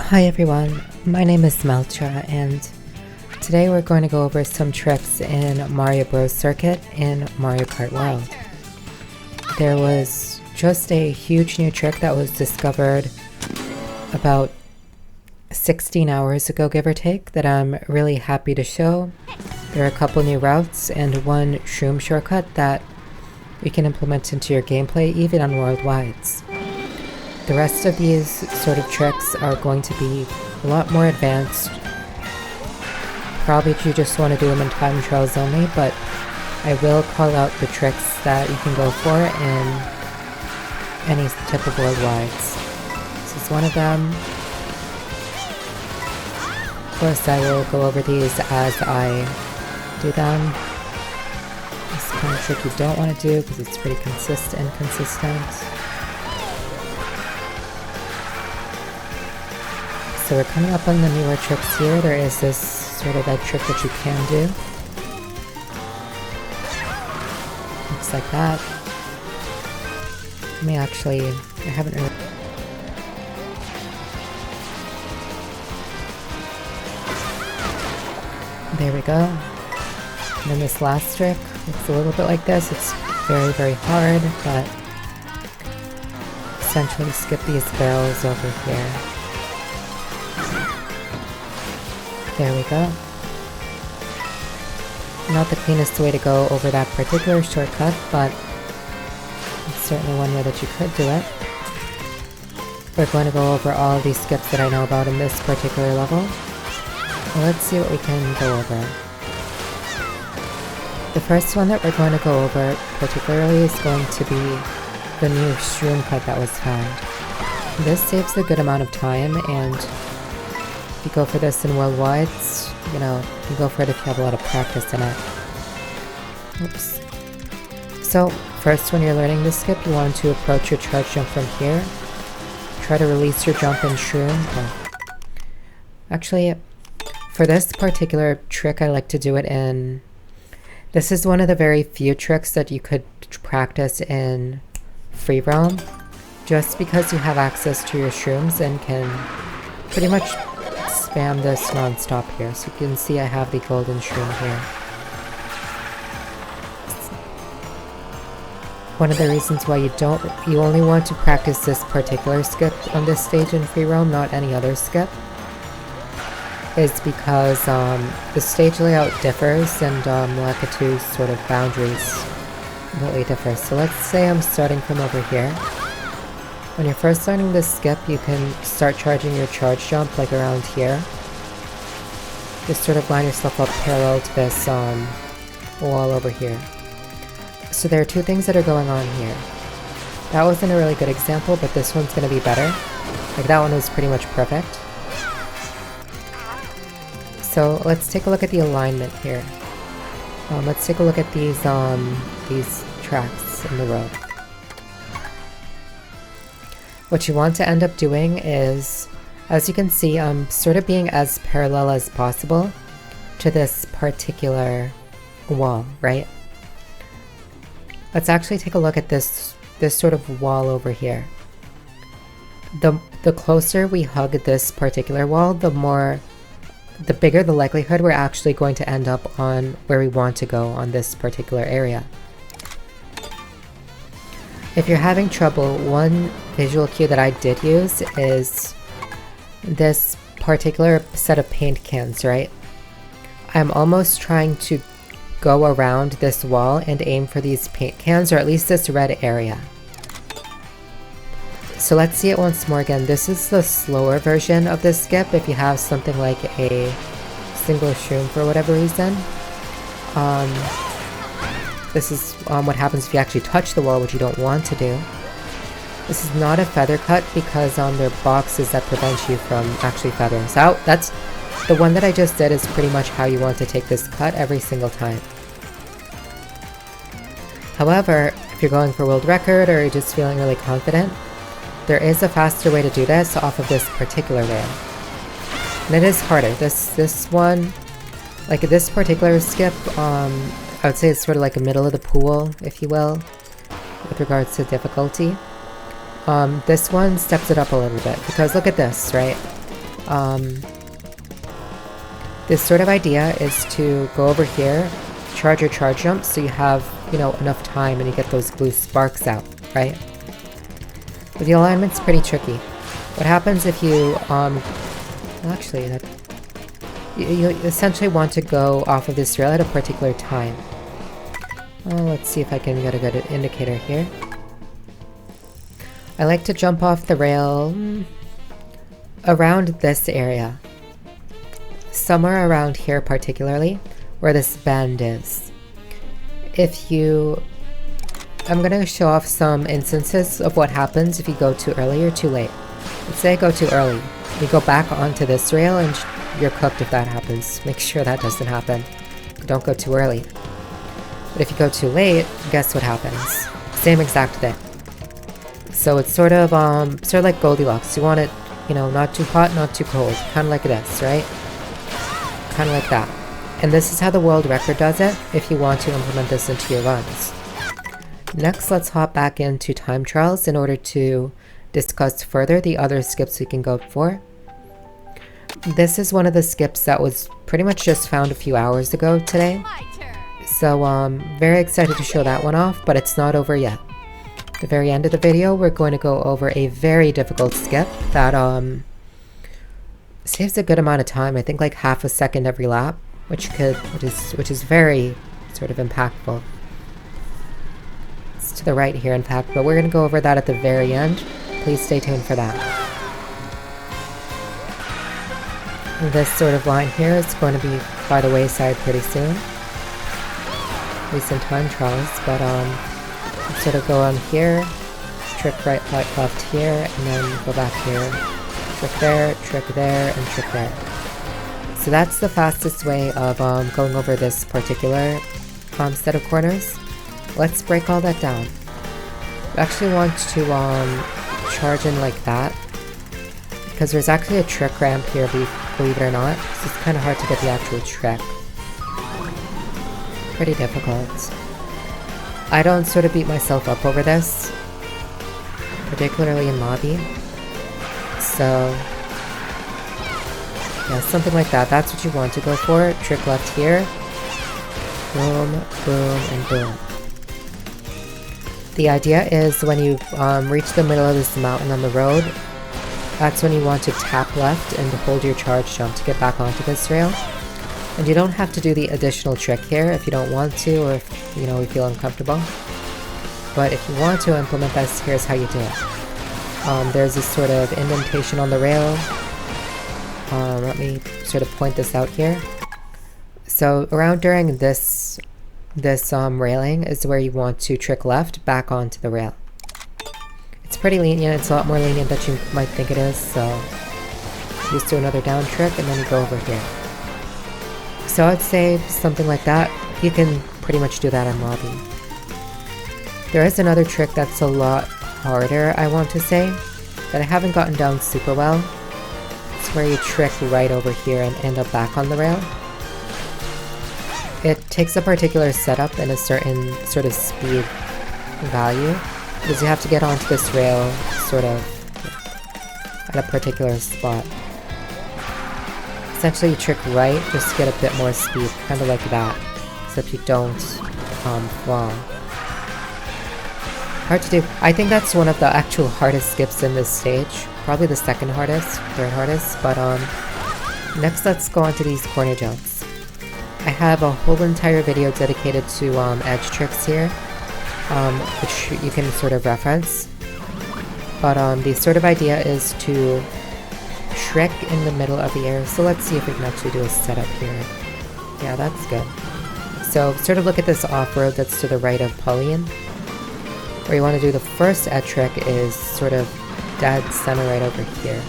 Hi everyone, my name is Melcha and today we're going to go over some tricks in Mario Bros. Circuit in Mario Kart World. There was just a huge new trick that was discovered about 16 hours ago, give or take, that I'm really happy to show. There are a couple new routes and one shroom shortcut that you can implement into your gameplay even on Worldwides. The rest of these sort of tricks are going to be a lot more advanced. Probably you just want to do them in time trials only, but I will call out the tricks that you can go for in any type of Worldwides. This is one of them. Of course, I will go over these as I do them. This kind of trick you don't want to do because it's pretty inconsistent. So we're coming up on the newer tricks here. There is this sort of red trick that you can do. Looks like that. Let me actually, I haven't really... There we go. And then this last trick looks a little bit like this. It's very, very hard, but essentially skip these barrels over here. There we go. Not the cleanest way to go over that particular shortcut, but it's certainly one way that you could do it. We're going to go over all of these skips that I know about in this particular level. Well, let's see what we can go over. The first one that we're going to go over particularly is going to be the new shroom cut that was found. This saves a good amount of time, and if you go for this in Worldwides, you know, you go for it if you have a lot of practice in it. Oops. So, first when you're learning this skip, you want to approach your charge jump from here. Try to release your jump in shroom. Oh. Actually, for this particular trick, I like to do it in... This is one of the very few tricks that you could practice in free roam, just because you have access to your shrooms and can pretty much spam this non-stop here. So you can see I have the golden shroom here. One of the reasons why you only want to practice this particular skip on this stage in free roam, not any other skip, is because the stage layout differs and Lakitu's sort of boundaries completely differ. So let's say I'm starting from over here. When you're first learning this skip, you can start charging your charge jump like around here. Just sort of line yourself up parallel to this wall over here. So there are two things that are going on here. That wasn't a really good example, but this one's going to be better. Like that one was pretty much perfect. So let's take a look at the alignment here. Let's take a look at these tracks in the road. What you want to end up doing is, as you can see, I'm sort of being as parallel as possible to this particular wall, right? Let's actually take a look at this sort of wall over here. The closer we hug this particular wall, the bigger the likelihood we're actually going to end up on where we want to go on this particular area. If you're having trouble, one visual cue that I did use is this particular set of paint cans, right? I'm almost trying to go around this wall and aim for these paint cans, or at least this red area. So let's see it once more again. This is the slower version of this skip if you have something like a single shroom for whatever reason. This is what happens if you actually touch the wall, which you don't want to do. This is not a feather cut because there are boxes that prevent you from actually feathering. So that's the one that I just did is pretty much how you want to take this cut every single time. However, if you're going for world record or you're just feeling really confident, there is a faster way to do this off of this particular rail. And it is harder. This one, like this particular skip, I would say it's sort of like a middle of the pool, if you will, with regards to difficulty. This one steps it up a little bit, because look at this, right? This sort of idea is to go over here, charge your charge jump so you have, you know, enough time and you get those blue sparks out, right? But the alignment's pretty tricky. What happens if you, actually, you essentially want to go off of this rail at a particular time. Well, let's see if I can get a good indicator here. I like to jump off the rail around this area. Somewhere around here particularly, where this bend is. I'm gonna show off some instances of what happens if you go too early or too late. Let's say I go too early. You go back onto this rail and you're cooked if that happens. Make sure that doesn't happen. Don't go too early. But if you go too late, guess what happens? Same exact thing. So it's sort of like Goldilocks. You want it, you know, not too hot, not too cold. Kind of like this, right? Kind of like that. And this is how the world record does it if you want to implement this into your runs. Next, let's hop back into time trials in order to discuss further the other skips we can go for. This is one of the skips that was pretty much just found a few hours ago today. So very excited to show that one off, but it's not over yet. At the very end of the video, we're going to go over a very difficult skip that saves a good amount of time. I think like half a second every lap, which is very sort of impactful. It's to the right here, in fact, but we're going to go over that at the very end. Please stay tuned for that. This sort of line here is going to be by the wayside pretty soon. At least in time trials, but sort of go on here, trick right, left here, and then go back here. Trick there, and trick there. So that's the fastest way of going over this particular set of corners. Let's break all that down. We actually want to charge in like that, because there's actually a trick ramp here, believe it or not, so it's kind of hard to get the actual trick. Pretty difficult. I don't sort of beat myself up over this, particularly in lobby. So yeah, something like that. That's what you want to go for. Trick left here. Boom, boom, and boom. The idea is when you reach the middle of this mountain on the road, that's when you want to tap left and hold your charge jump to get back onto this rail. And you don't have to do the additional trick here if you don't want to, or if you feel uncomfortable. But if you want to implement this, here's how you do it. There's this sort of indentation on the rail. Let me sort of point this out here. So around during this railing is where you want to trick left back onto the rail. It's pretty lenient. It's a lot more lenient than you might think it is. So just do another down trick and then you go over here. So I'd say something like that. You can pretty much do that in lobby. There is another trick that's a lot harder, I want to say, that I haven't gotten down super well. It's where you trick right over here and end up back on the rail. It takes a particular setup and a certain sort of speed value, because you have to get onto this rail sort of at a particular spot. Essentially you trick right just to get a bit more speed, kind of like that, except you don't fall. Hard to do. I think that's one of the actual hardest skips in this stage. Probably the second hardest, third hardest, but next let's go on to these corner jumps. I have a whole entire video dedicated to edge tricks here, which you can sort of reference. But the sort of idea is to trick in the middle of the air. So let's see if we can actually do a setup here. Yeah, that's good. So sort of look at this off-road that's to the right of Pauline. Where you want to do the first edge trick is sort of dead center right over here.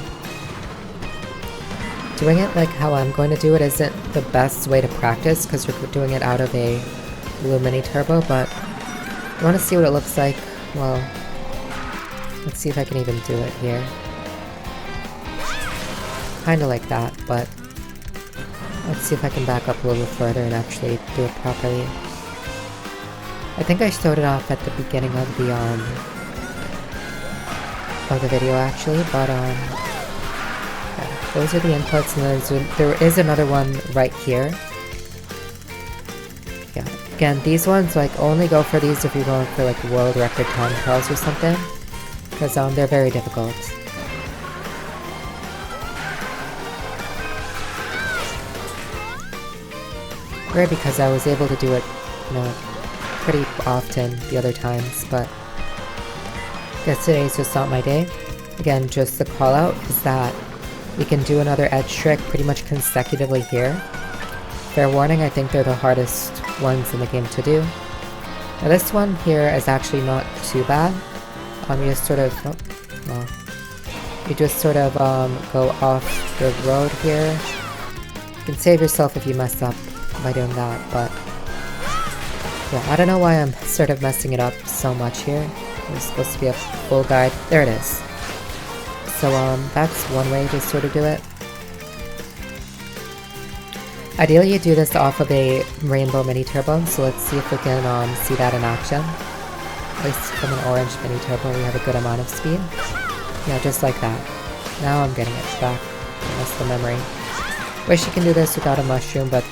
Doing it like how I'm going to do it isn't the best way to practice because you're doing it out of a blue mini turbo, but you want to see what it looks like. Well, let's see if I can even do it here. Kinda like that, but let's see if I can back up a little further and actually do it properly. I think I showed it off at the beginning of the video actually, but yeah. Those are the inputs, and there is another one right here. Yeah, again, these ones, like, only go for these if you're going for, like, world record time trials or something. Because, they're very difficult. Rare because I was able to do it, you know, pretty often the other times, but I guess today's just not my day. Again, just the call out is that we can do another edge trick pretty much consecutively here. Fair warning, I think they're the hardest ones in the game to do. Now this one here is actually not too bad. You just sort of, you just sort of go off the road here. You can save yourself if you mess up by doing that, but yeah, I don't know why I'm sort of messing it up so much here. It's supposed to be a full guide. There it is. So that's one way to sort of do it. Ideally you do this off of a rainbow mini turbo, so let's see if we can see that in action. At least from an orange mini turbo we have a good amount of speed. Yeah, just like that. Now I'm getting it back. That's the memory. Wish you can do this without a mushroom, but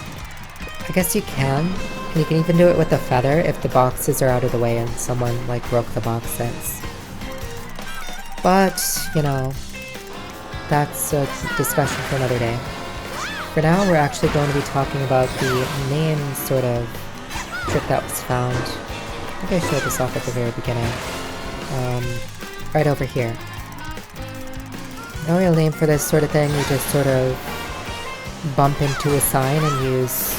I guess you can. And you can even do it with a feather if the boxes are out of the way and someone like broke the boxes. But, you know, that's a discussion for another day. For now, we're actually going to be talking about the main sort of trick that was found. I think I showed this off at the very beginning. Right over here. No real name for this sort of thing, you just sort of bump into a sign and use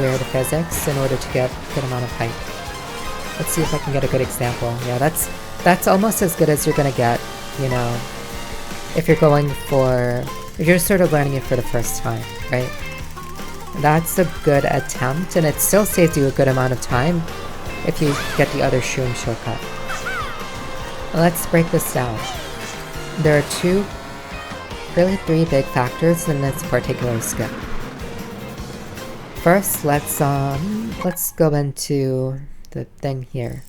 weird physics in order to get a good amount of height. Let's see if I can get a good example. Yeah, that's almost as good as you're gonna get, you know, if you're going for, if you're sort of learning it for the first time, right? That's a good attempt, and it still saves you a good amount of time if you get the other shroom shortcut. Let's break this down. There are really three big factors in this particular skip. First, let's go into the thing here.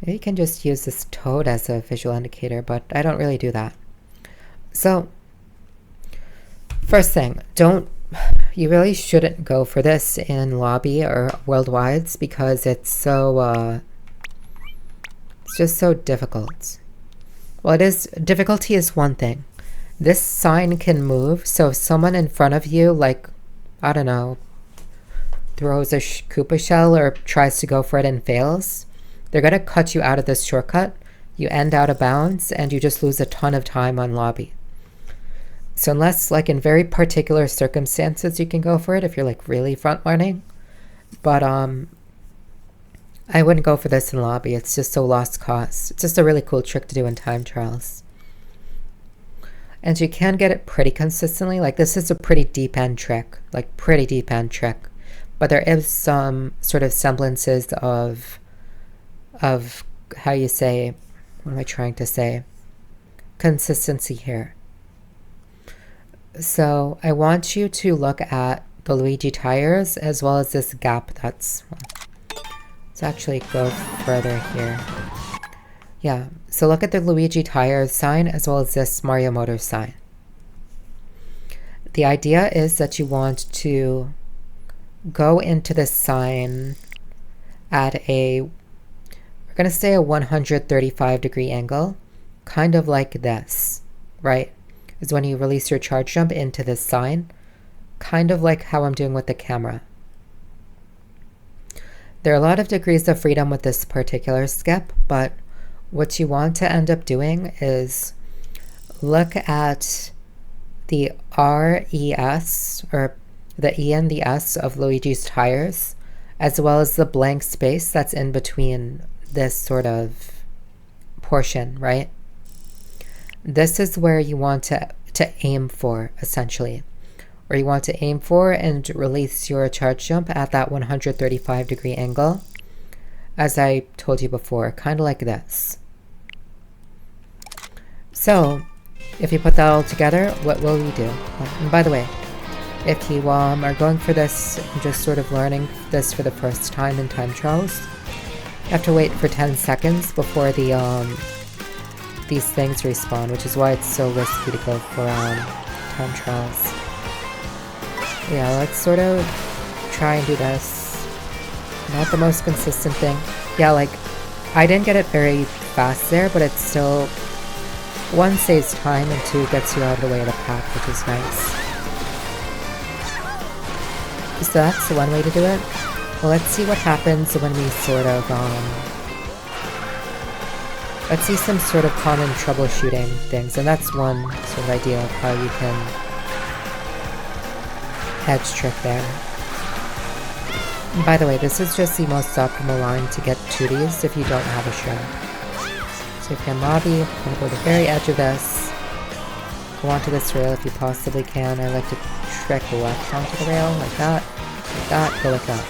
Maybe you can just use this toad as a visual indicator, but I don't really do that. So, first thing, you really shouldn't go for this in lobby or worldwides because it's so, it's just so difficult. Well, difficulty is one thing. This sign can move, so if someone in front of you, like, I don't know, throws a Koopa shell or tries to go for it and fails, they're gonna cut you out of this shortcut, you end out of bounds, and you just lose a ton of time on lobby. So unless, like, in very particular circumstances you can go for it, if you're, like, really front-running, but, I wouldn't go for this in lobby, it's just so lost cause. It's just a really cool trick to do in time trials. And you can get it pretty consistently, like this is a pretty deep end trick, like pretty deep end trick. But there is some sort of semblances of how you say, what am I trying to say? Consistency here. So I want you to look at the Luigi tires as well as this gap that's, let's actually go further here. Yeah, so look at the Luigi tires sign as well as this Mario Motors sign. The idea is that you want to go into this sign at a, we're going to say a 135-degree angle, kind of like this, right? Is when you release your charge jump into this sign, kind of like how I'm doing with the camera. There are a lot of degrees of freedom with this particular skip, but what you want to end up doing is look at the RES, or the E and the S of Luigi's tires, as well as the blank space that's in between this sort of portion, right? This is where you want to aim for, essentially. Or you want to aim for and release your charge jump at that 135-degree angle, as I told you before, kind of like this. So, if you put that all together, what will you do? And by the way, if you are going for this, just sort of learning this for the first time in time trials, you have to wait for 10 seconds before the these things respawn, which is why it's so risky to go for time trials. Yeah, let's sort of try and do this. Not the most consistent thing. Yeah, like, I didn't get it very fast there, but it's still, 1 saves time and 2 gets you out of the way of the pack, which is nice. So that's one way to do it. Well, let's see what happens when we sort of, let's see some sort of common troubleshooting things, and that's one sort of idea of how you can edge trick there. And by the way, this is just the most optimal line to get to these if you don't have a shroud. So if you're in lobby, I'm going to go to the very edge of this, go onto this rail if you possibly can. I like to trick left onto the rail, like that, go like that.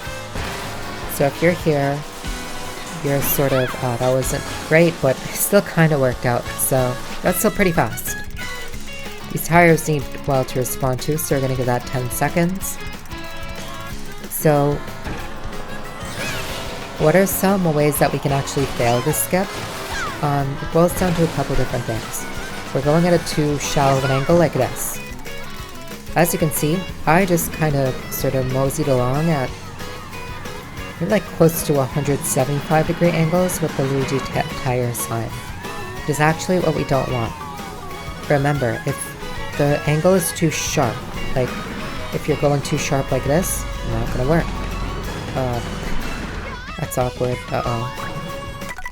So if you're here, you're sort of, that wasn't great, but it still kind of worked out, so that's still pretty fast. These tires need a while to respond to, so we're going to give that 10 seconds. So, what are some ways that we can actually fail this skip? It boils down to a couple different things. We're going at a too shallow of an angle like this. As you can see, I just kind of sort of moseyed along at like close to 175-degree angles with the Luigi tire sign. Which is actually what we don't want. Remember, if the angle is too sharp, like if you're going too sharp like this, not gonna work. That's awkward. Uh-oh.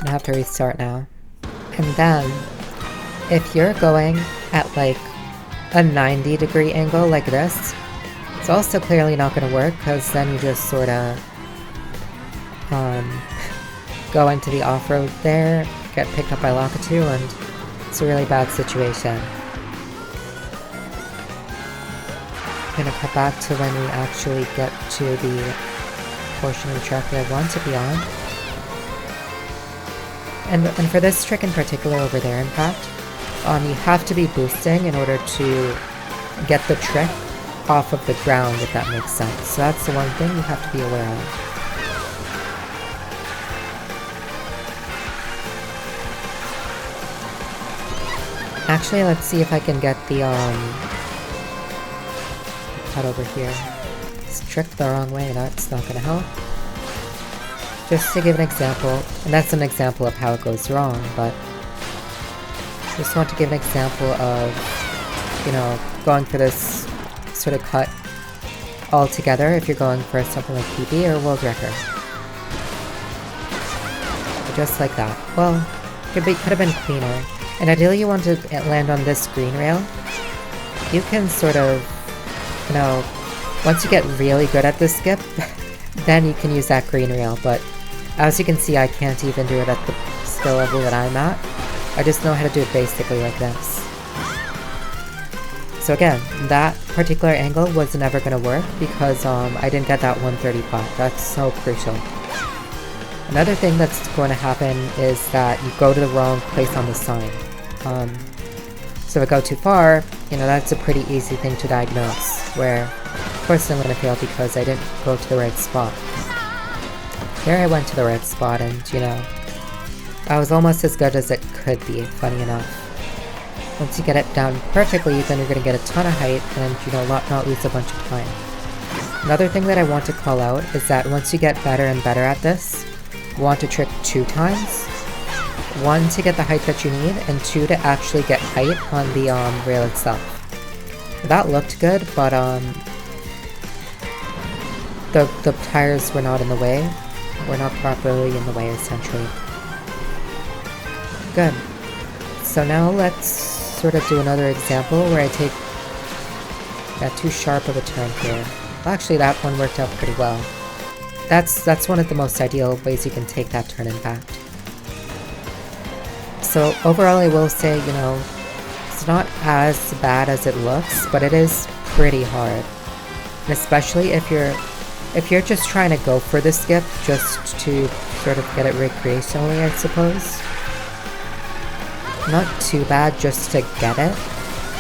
I have to restart now. And then, if you're going at like a 90-degree angle like this, it's also clearly not gonna work, because then you just sort of go into the off-road there, get picked up by Lakitu, and it's a really bad situation. I'm gonna cut back to when we actually get to the portion of the track that I want to be on. And for this trick in particular over there, in fact, you have to be boosting in order to get the trick off of the ground, if that makes sense. So that's the one thing you have to be aware of. Actually, let's see if I can get the, cut over here. It's tricked the wrong way, that's not gonna help. Just to give an example, and that's an example of how it goes wrong, but just want to give an example of, you know, going for this sort of cut all together if you're going for something like PB or World Record. Just like that. Well, could have been cleaner. And ideally you want to land on this green rail. You can sort of, you know, once you get really good at this skip, then you can use that green rail, but as you can see, I can't even do it at the skill level that I'm at. I just know how to do it basically like this. So again, that particular angle was never going to work because I didn't get that 135. That's so crucial. Another thing that's going to happen is that you go to the wrong place on the sign. So if I go too far, you know, that's a pretty easy thing to diagnose, where of course I'm going to fail because I didn't go to the right spot. Here I went to the right spot and, you know, I was almost as good as it could be, funny enough. Once you get it down perfectly, then you're going to get a ton of height and, you know, not lose a bunch of time. Another thing that I want to call out is that once you get better and better at this, you want to trick 2 times. 1 to get the height that you need, and 2 to actually get height on the rail itself. That looked good, but the tires were not in the way. Were not properly in the way, essentially. Good. So now let's sort of do another example where I take that too sharp of a turn here. Well, actually, that one worked out pretty well. That's one of the most ideal ways you can take that turn, in fact. So overall, I will say, you know, it's not as bad as it looks, but it is pretty hard. And especially if you're just trying to go for the skip just to sort of get it recreationally, I suppose. Not too bad just to get it,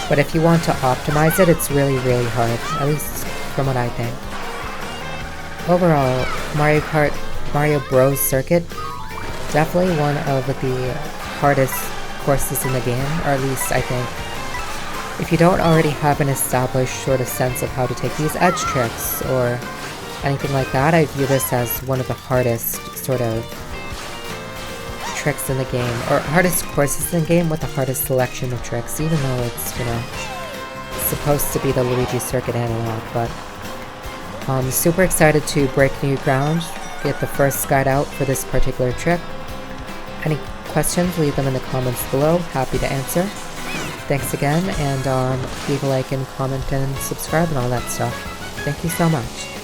but if you want to optimize it, it's really, really hard, at least from what I think. Overall, Mario Bros. Circuit, definitely one of the hardest courses in the game, or at least I think if you don't already have an established sort of sense of how to take these edge tricks or anything like that, I view this as one of the hardest sort of tricks in the game, or hardest courses in the game with the hardest selection of tricks, even though it's, you know, supposed to be the Luigi Circuit analog. But I'm super excited to break new ground, get the first guide out for this particular trick. Any questions, leave them in the comments below, happy to answer. Thanks again, and leave a like and comment and subscribe and all that stuff. Thank you so much.